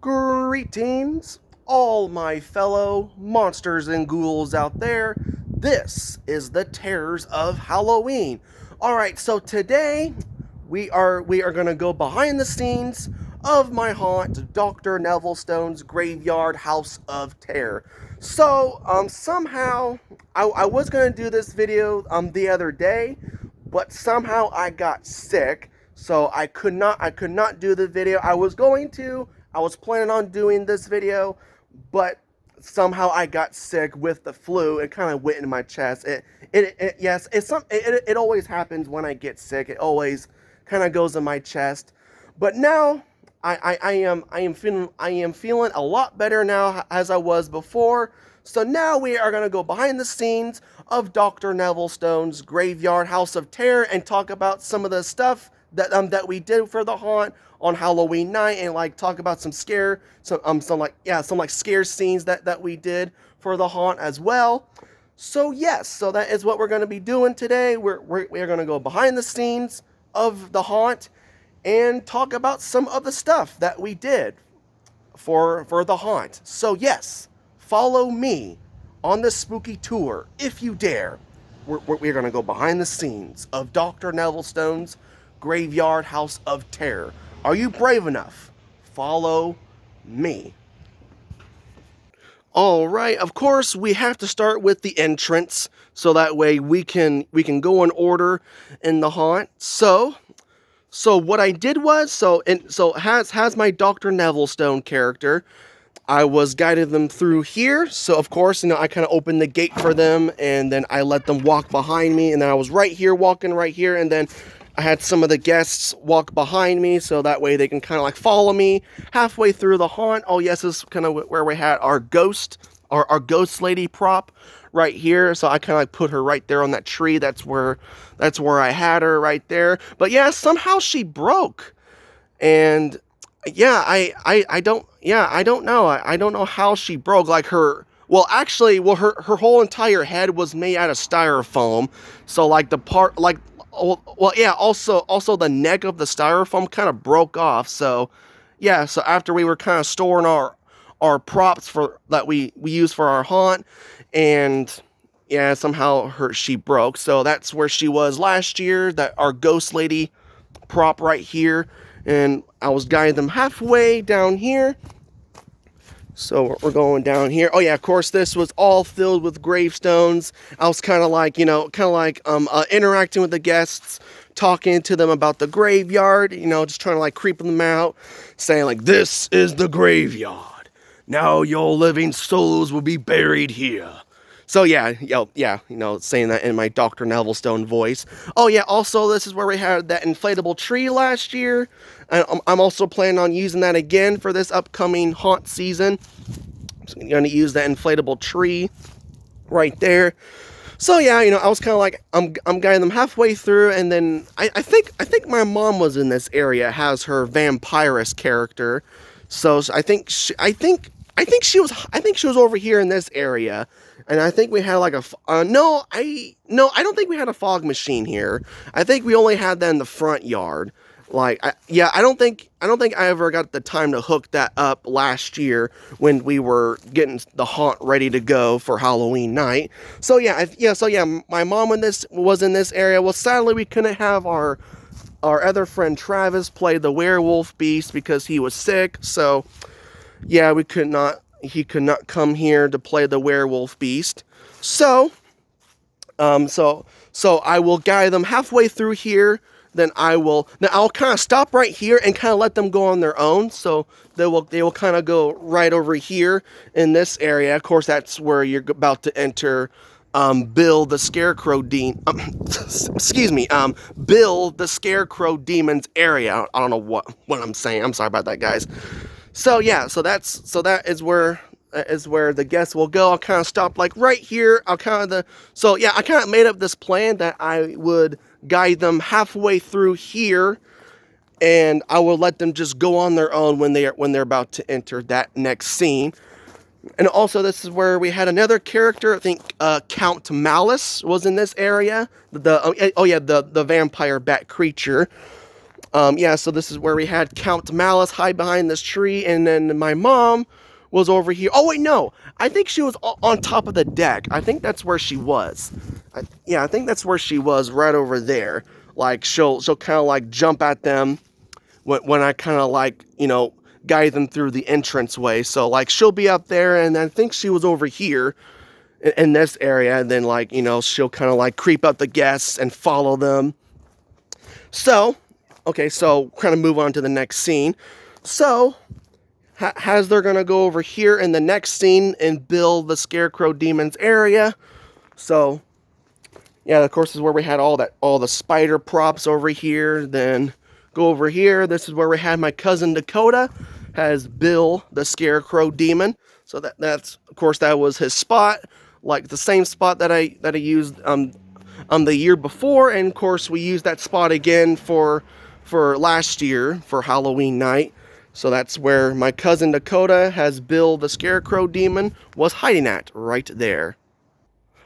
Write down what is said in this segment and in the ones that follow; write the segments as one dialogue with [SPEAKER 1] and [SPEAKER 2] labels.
[SPEAKER 1] Greetings, all my fellow monsters and ghouls out there. This is the terrors of Halloween. All right, so today we are gonna go behind the scenes of my haunt, Dr. Nevilstones' graveyard house of terror. So somehow I was gonna do this video the other day, but somehow I got sick, so I could not do the video. I was planning on doing this video, but somehow I got sick with the flu. It kind of went in my chest. It always happens when I get sick. It always kind of goes in my chest. But now I am feeling a lot better now as I was before. So now we are going to go behind the scenes of Dr. Nevilstones' graveyard house of terror and talk about some of the stuff that we did for the haunt on Halloween night, and like talk about some scare scenes that we did for the haunt as well. So yes, so that is what we're going to be doing today. We're going to go behind the scenes of the haunt and talk about some of the stuff that we did for the haunt. So yes, follow me on this spooky tour if you dare. We're going to go behind the scenes of Dr. Nevilstones' graveyard house of terror. Are you brave enough? Follow me. All right, of course, we have to start with the entrance, so that way we can go in order in the haunt. So what I did was, has my Dr. Nevilstone character. I was guiding them through here, so of course, I kind of opened the gate for them, and then I let them walk behind me, and then I was walking right here, and then I had some of the guests walk behind me, so that way they can kind of like follow me halfway through the haunt. Oh yes, this is kind of where we had our ghost lady prop right here. So I kind of like put her right there on that tree. That's where I had her right there. But yeah, somehow she broke, and yeah, I don't know. I don't know how she broke. Like her whole entire head was made out of styrofoam. So like the part like. Well, yeah, also the neck of the styrofoam kind of broke off. So, yeah, so after we were kind of storing our props that we use for our haunt, and yeah, somehow she broke. So that's where she was last year, that our ghost lady prop right here, and I was guiding them halfway down here. So we're going down here. Oh yeah, of course, this was all filled with gravestones. I was kind of like, interacting with the guests, talking to them about the graveyard, just trying to like creep them out, saying like, this is the graveyard. Now your living souls will be buried here. So yeah, saying that in my Dr. Nevilstone voice. Oh yeah, also this is where we had that inflatable tree last year. I'm also planning on using that again for this upcoming haunt season. I'm going to use that inflatable tree right there. So yeah, I was kind of like, I'm guiding them halfway through, and then I think my mom was in this area, has her vampirist character. So I think she was over here in this area. And I think we had like I don't think we had a fog machine here. I think we only had that in the front yard. Like, I don't think I ever got the time to hook that up last year when we were getting the haunt ready to go for Halloween night. So my mom was in this area. Well, sadly we couldn't have our other friend Travis play the werewolf beast because he was sick. So yeah, he could not come here to play the werewolf beast. So I will guide them halfway through here. Then I'll kind of stop right here and kind of let them go on their own. So they will kind of go right over here in this area. Of course, that's where you're about to enter Bill the Scarecrow Bill the Scarecrow Demon's area. I don't know what I'm saying. I'm sorry about that, guys. So yeah, that is where the guests will go. I'll kind of stop like right here. I kind of made up this plan that I would guide them halfway through here, and I will let them just go on their own when they're about to enter that next scene. And also, this is where we had another character. I think Count Malice was in this area. The vampire bat creature. Yeah, so this is where we had Count Malice hide behind this tree, and then my mom was over here. Oh wait, no, I think she was on top of the deck. I think that's where she was. Yeah, I think that's where she was, right over there. Like she'll kind of like jump at them when I kind of like guide them through the entranceway. So like she'll be up there, and I think she was over here in this area, and then like she'll kind of like creep up the guests and follow them. So, okay, so kind of move on to the next scene. So, as they're gonna go over here in the next scene and build the Scarecrow Demon's area. So, yeah, of course, this is where we had all the spider props over here. Then go over here. This is where we had my cousin Dakota has Bill the Scarecrow Demon. So that's of course that was his spot, like the same spot that I used the year before, and of course we used that spot again for last year for Halloween night. So that's where my cousin Dakota has Bill the Scarecrow Demon was hiding at, right there.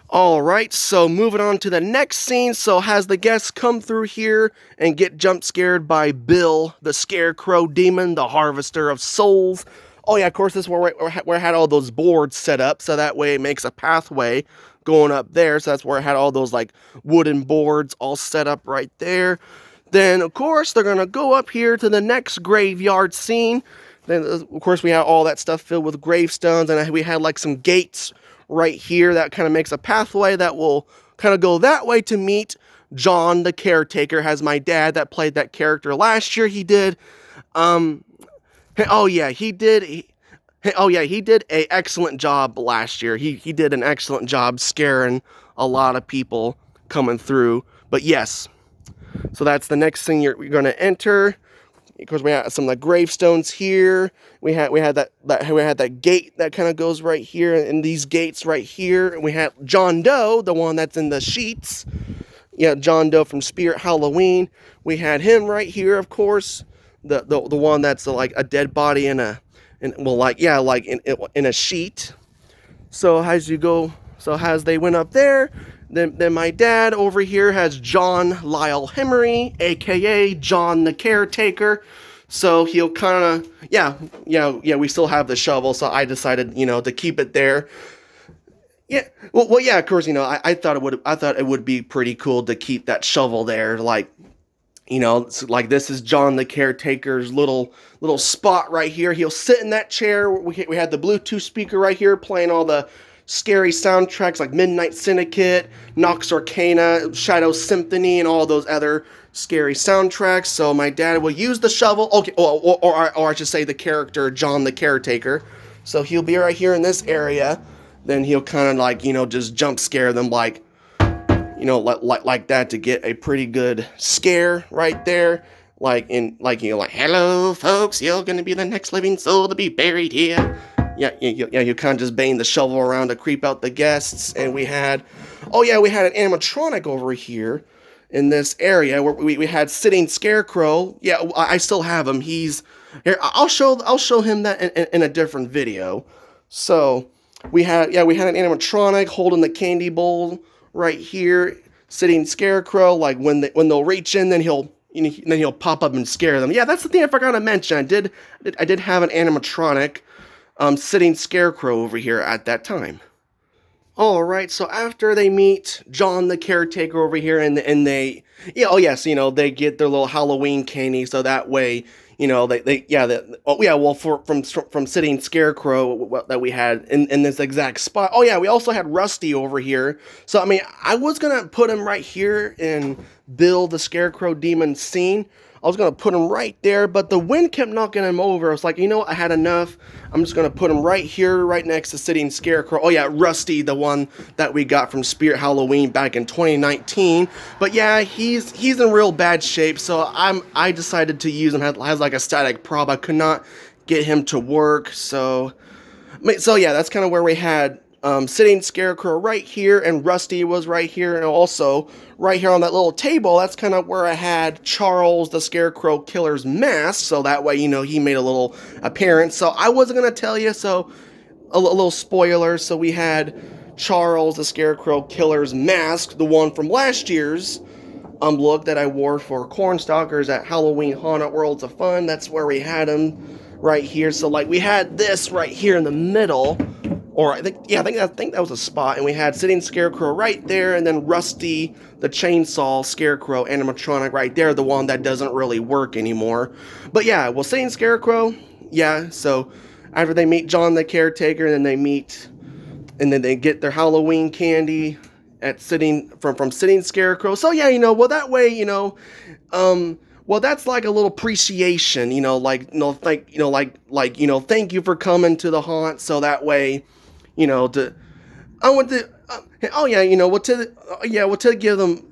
[SPEAKER 1] Alright, so moving on to the next scene. So has the guests come through here and get jump scared by Bill, the Scarecrow Demon, the Harvester of Souls. Oh yeah, of course, this is where I had all those boards set up, so that way it makes a pathway going up there. So that's where I had all those like wooden boards all set up right there. Then, of course, they're going to go up here to the next graveyard scene. Then, of course, we had all that stuff filled with gravestones, and we had like some gates right here that kind of makes a pathway that will kind of go that way to meet John the Caretaker. Has my dad that played that character last year. He did. Oh yeah, he did. Oh yeah, he did a excellent job last year. He did an excellent job scaring a lot of people coming through. But yes, so that's the next thing you're going to enter. Because we had some of the gravestones here. We had that gate that kind of goes right here, and these gates right here. And we had John Doe, the one that's in the sheets. Yeah, John Doe from Spirit Halloween. We had him right here, of course. The one that's like a dead body in a sheet. So as they went up there, then my dad over here has John Lyle Hemery, aka John the Caretaker. So he'll kind of we still have the shovel, so I decided to keep it there. Yeah, well yeah, of course I thought it would be pretty cool to keep that shovel there, like like this is John the Caretaker's little spot right here. He'll sit in that chair. We had the Bluetooth speaker right here playing all the scary soundtracks like Midnight Syndicate, Nox Arcana, Shadow Symphony, and all those other scary soundtracks. So my dad will use the shovel. Okay, or I should say the character John the Caretaker. So he'll be right here in this area. Then he'll kind of like just jump scare them like that to get a pretty good scare right there. Like hello folks, you're gonna be the next living soul to be buried here. Yeah, you kind of just bang the shovel around to creep out the guests. And we had an animatronic over here in this area where we had sitting Scarecrow. Yeah, I still have him. He's here. I'll show him that in a different video. So we had an animatronic holding the candy bowl right here, sitting Scarecrow. Like when they'll reach in, then he'll pop up and scare them. Yeah, that's the thing I forgot to mention. I did have an animatronic sitting Scarecrow over here at that time. Alright, so after they meet John the Caretaker over here, and they get their little Halloween candy, so that way, from sitting Scarecrow that we had in this exact spot. Oh yeah, we also had Rusty over here. So I mean, I was gonna put him right here in Bill the Scarecrow Demon scene. I was going to put him right there, but the wind kept knocking him over. I was like, I had enough. I'm just going to put him right here, right next to sitting Scarecrow. Oh yeah, Rusty, the one that we got from Spirit Halloween back in 2019. But yeah, he's in real bad shape, so I decided to use him as like a static prop. I could not get him to work, so yeah, that's kind of where we had sitting Scarecrow right here, and Rusty was right here, and also right here on that little table, that's kind of where I had Charles the Scarecrow Killer's mask, so that way, he made a little appearance. So I wasn't going to tell you, so a little spoiler. So we had Charles the Scarecrow Killer's mask, the one from last year's look that I wore for Cornstalkers at Halloween Haunted Worlds of Fun. That's where we had them right here. So like we had this right here in the middle, or I think that was a spot, and we had Sitting Scarecrow right there, and then Rusty the Chainsaw Scarecrow animatronic right there, the one that doesn't really work anymore. But yeah, well, Sitting Scarecrow, yeah. So after they meet John the Caretaker, and then they get their Halloween candy at Sitting Scarecrow. So yeah, well that way, well that's like a little appreciation, thank you for coming to the haunt. So that way, to I want to oh yeah, to give them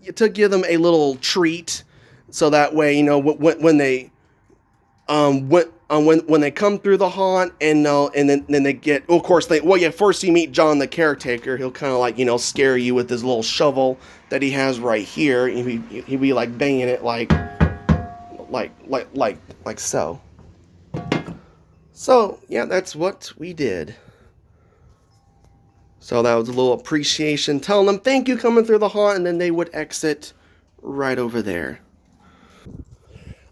[SPEAKER 1] a little treat. So that way, when they when they come through the haunt, and then they get, of course, first you meet John the Caretaker. He'll kind of like scare you with his little shovel that he has right here. He'll be like banging it like so. So yeah, that's what we did. So that was a little appreciation, telling them thank you coming through the haunt, and then they would exit right over there.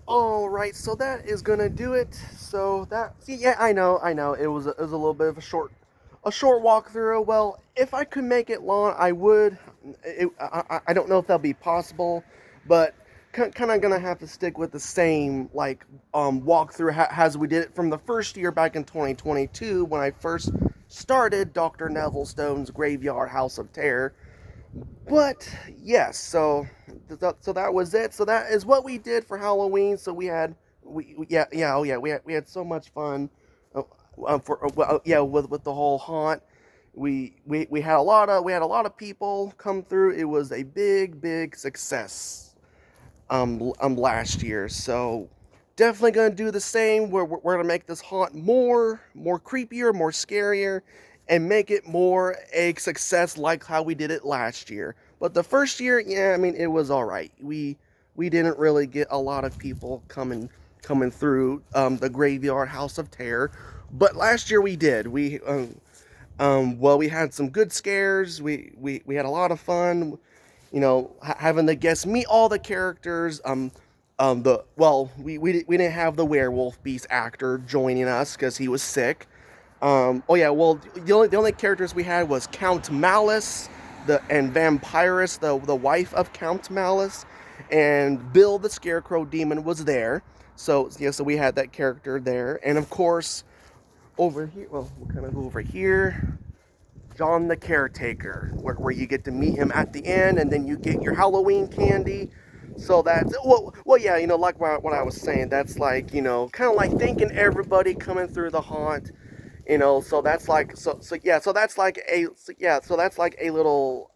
[SPEAKER 1] All right, so that is gonna do it. So that, see, yeah, I know, it was a little bit of a short walkthrough. Well, if I could make it long, I would. I don't know if that'll be possible, but kind of gonna have to stick with the same walkthrough as we did it from the first year back in 2022 when I first started Dr. Nevilstones Graveyard House of Terror. But yes, so that was it. So that is what we did for Halloween. So we had we had so much fun. With the whole haunt. We had a lot of people come through. It was a big success last year. So definitely gonna do the same. We're gonna make this haunt more creepier, more scarier, and make it more a success like how we did it last year. But the first year, yeah, I mean, it was all right. We didn't really get a lot of people coming through the Graveyard House of Terror, but last year we did. We had some good scares. We had a lot of fun. Having the guests meet all the characters. We didn't have the werewolf beast actor joining us because he was sick. The only characters we had was Count Malice, and Vampirus, the wife of Count Malice, and Bill the Scarecrow Demon was there. So yeah, so we had that character there, and of course, over here. Well, we'll kind of go over here. John the Caretaker, where you get to meet him at the end, and then you get your Halloween candy. So that's yeah, like what I was saying. That's like kind of like thanking everybody coming through the haunt. So that's like so that's like a little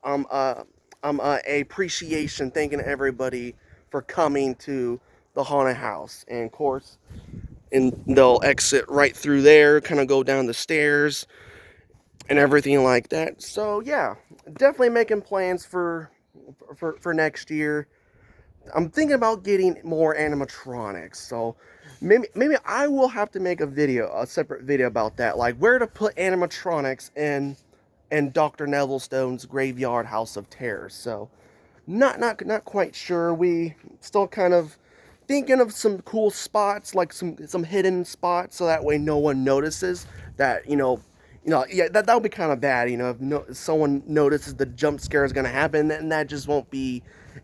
[SPEAKER 1] appreciation, thanking everybody for coming to the haunted house. And of course, and they'll exit right through there, kind of go down the stairs and everything like that. So yeah, definitely making plans for next year. I'm thinking about getting more animatronics, so maybe I will have to make a separate video about that, like where to put animatronics in Dr. Nevilstone's Graveyard House of Terror. So not quite sure. We still kind of thinking of some cool spots, like some hidden spots, so that way no one notices that yeah, that would be kind of bad, if someone notices the jump scare is going to happen, then that just won't be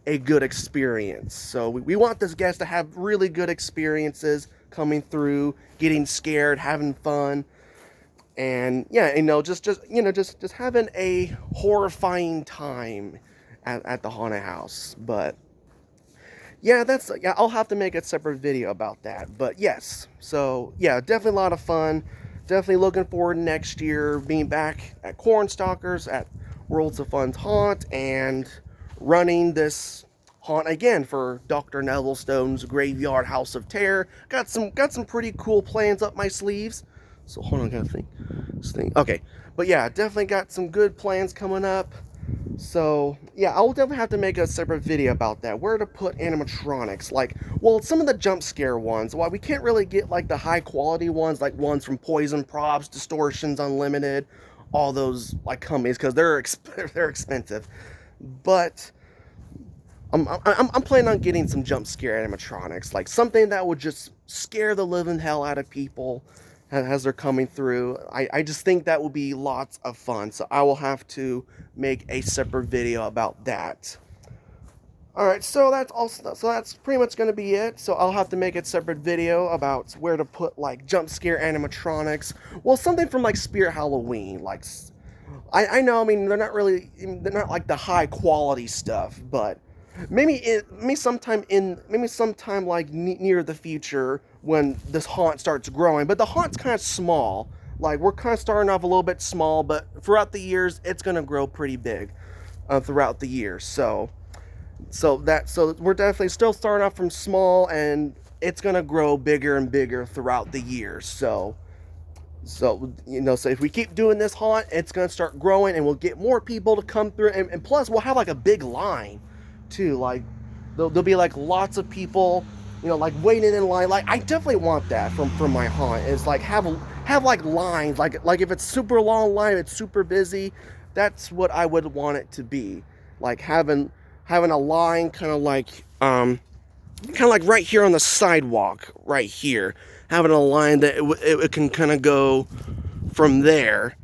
[SPEAKER 1] a good experience. So we want this guest to have really good experiences coming through, getting scared, having fun, and yeah, just having a horrifying time at the haunted house. But yeah, I'll have to make a separate video about that. But yes, so yeah, definitely a lot of fun. Definitely looking forward next year being back at Cornstalkers at Worlds of Fun's haunt and running this haunt again for Dr. Nevilstone's Graveyard House of Terror. Got some pretty cool plans up my sleeves. So hold on, I gotta think. Okay, but yeah, definitely got some good plans coming up. So yeah, I'll definitely have to make a separate video about that. Where to put animatronics? Some of the jump scare ones. Well, we can't really get like the high quality ones, like ones from Poison Props, Distortions Unlimited, all those like companies, because they're expensive. But I'm planning on getting some jump scare animatronics, like something that would just scare the living hell out of people as they're coming through. I just think that would be lots of fun. So I will have to make a separate video about that. All right, so that's pretty much going to be it. So I'll have to make a separate video about where to put like jump scare animatronics. Well, something from like Spirit Halloween. Like I know, I mean they're not like the high quality stuff, but maybe sometime like near the future when this haunt starts growing. But the haunt's kind of small. Like we're kind of starting off a little bit small, but throughout the years it's going to grow pretty big throughout the years. So we're definitely still starting off from small, and it's gonna grow bigger and bigger throughout the years. So if we keep doing this haunt, it's gonna start growing, and we'll get more people to come through, and plus we'll have like a big line, too. Like there'll be like lots of people, like waiting in line. Like I definitely want that from my haunt. Is like have like lines, like if it's super long line, it's super busy. That's what I would want it to be, like having a line kind of like right here on the sidewalk right here, having a line that it can kind of go from there.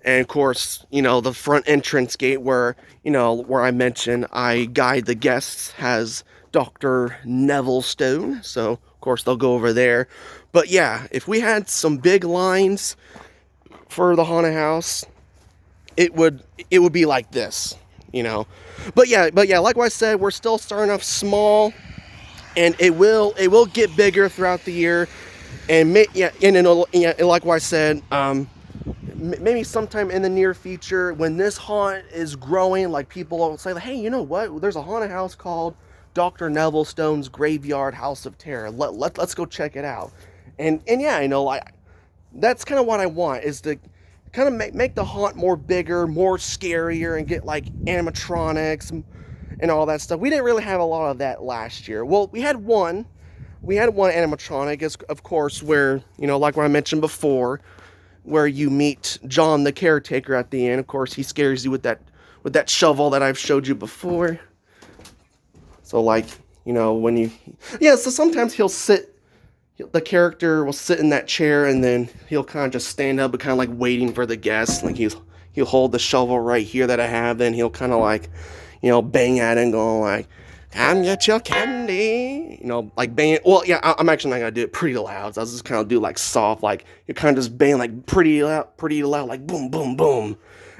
[SPEAKER 1] And of course, the front entrance gate where I mentioned I guide the guests has Dr. Nevilstone, so of course they'll go over there. But yeah, if we had some big lines for the haunted house, it would be like this. But yeah, like I said, we're still starting off small, and it will get bigger throughout the year. And like I said, maybe sometime in the near future when this haunt is growing, like people will say, hey, you know what? There's a haunted house called Dr. Nevilstone's Graveyard House of Terror. Let's go check it out. And yeah, like that's kind of what I want, is to kind of make the haunt more bigger, more scarier, and get like animatronics and all that stuff. We didn't really have a lot of that last year. Well, we had one animatronic, is of course where, like what I mentioned before, where you meet John the caretaker at the end. Of course, he scares you with that shovel that I've showed you before. So like, so sometimes the character will sit in that chair, and then he'll kind of just stand up and kind of like waiting for the guests. Like he'll hold the shovel right here that I have, then he'll kind of like, bang at it and go like, come get your candy, like bang. Well, yeah, I'm actually not gonna do it pretty loud. So I'll just kind of do like soft, like you kind of just bang like pretty loud, like boom, boom, boom,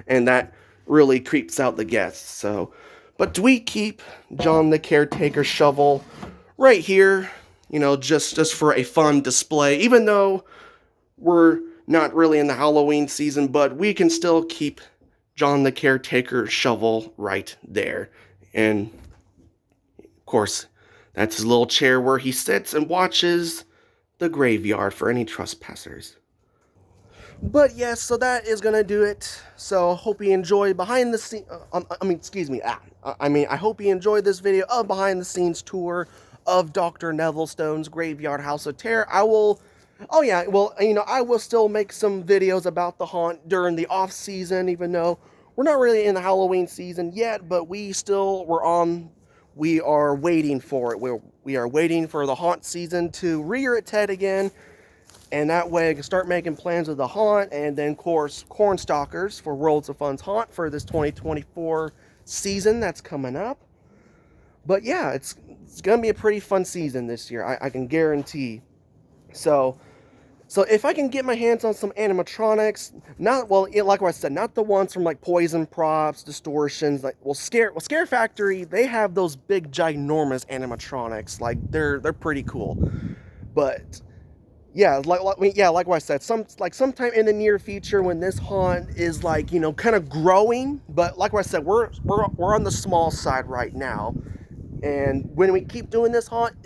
[SPEAKER 1] and that really creeps out the guests. So, but we keep John the caretaker shovel right here, just for a fun display, even though we're not really in the Halloween season, but we can still keep John the caretaker shovel right there. And of course, that's his little chair where he sits and watches the graveyard for any trespassers. But yes, so that is gonna do it. So hope you enjoy behind the scenes. I hope you enjoyed this video of behind the scenes tour of Dr. Nevilstone's Graveyard House of Terror. I will still make some videos about the haunt during the off season, even though we're not really in the Halloween season yet. But we are waiting for it. We are waiting for the haunt season to rear its head again. And that way I can start making plans with the haunt, and then of course Cornstalkers for Worlds of Fun's haunt for this 2024 season that's coming up. But yeah, it's gonna be a pretty fun season this year, I can guarantee. So if I can get my hands on some animatronics, like I said, not the ones from like Poison Props, Distortions, Scare Factory, they have those big ginormous animatronics, like they're pretty cool. But yeah, like I said, sometime in the near future when this haunt is like, kind of growing, but like I said, we're on the small side right now. And when we keep doing this haunt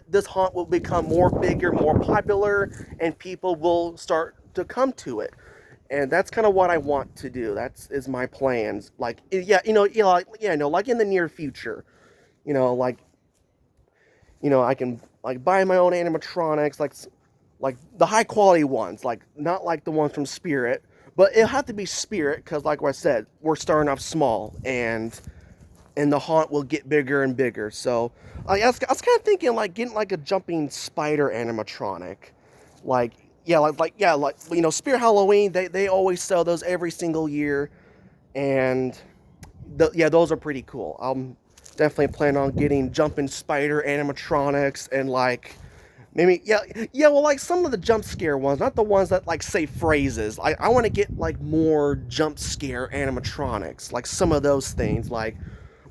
[SPEAKER 1] will become bigger, more popular, and people will start to come to it. And that's kind of what I want to do. Is my plans. Like, like in the near future, I can like buy my own animatronics, like the high quality ones, like not like the ones from Spirit, but it'll have to be Spirit because, like I said, we're starting off small, and and the haunt will get bigger and bigger. So I was kind of thinking like getting like a jumping spider animatronic, like like you know, Spirit Halloween. They always sell those every single year, and yeah, those are pretty cool. I'm definitely planning on getting jumping spider animatronics and like maybe well, like some of the jump scare ones, not the ones that like say phrases. I want to get like more jump scare animatronics, like some of those things. Like,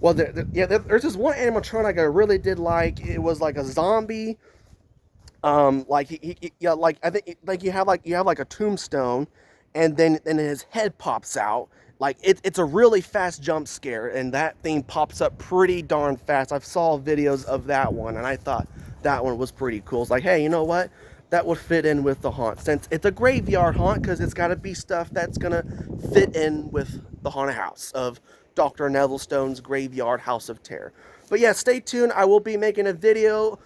[SPEAKER 1] well, there's this one animatronic I really did like. It was like a zombie. Like yeah, like I think like you have like a tombstone, and then his head pops out. Like it's a really fast jump scare, and that thing pops up pretty darn fast. I've saw videos of that one, and I thought that one was pretty cool. It's like, hey, you know what? That would fit in with the haunt, since it's a graveyard haunt, because it's got to be stuff that's gonna fit in with the haunted house of Dr. Nevilstone's Graveyard House of Terror. But yeah, stay tuned. I will be making a video,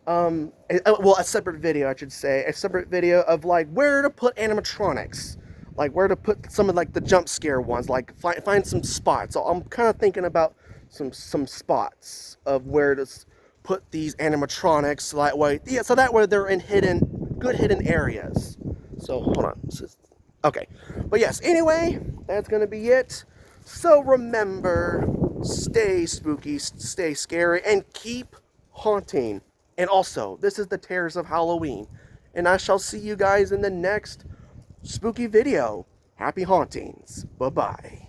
[SPEAKER 1] well, a separate video, I should say, a separate video of like where to put animatronics, like where to put some of like the jump scare ones, like find some spots. So I'm kind of thinking about some spots of where to put these animatronics, so that way, yeah, so that way they're in good hidden areas. So hold on, okay, but yes, anyway, that's gonna be it. So remember, stay spooky, stay scary, and keep haunting. And also, this is the Terrors of Halloween. And I shall see you guys in the next spooky video. Happy hauntings. Bye-bye.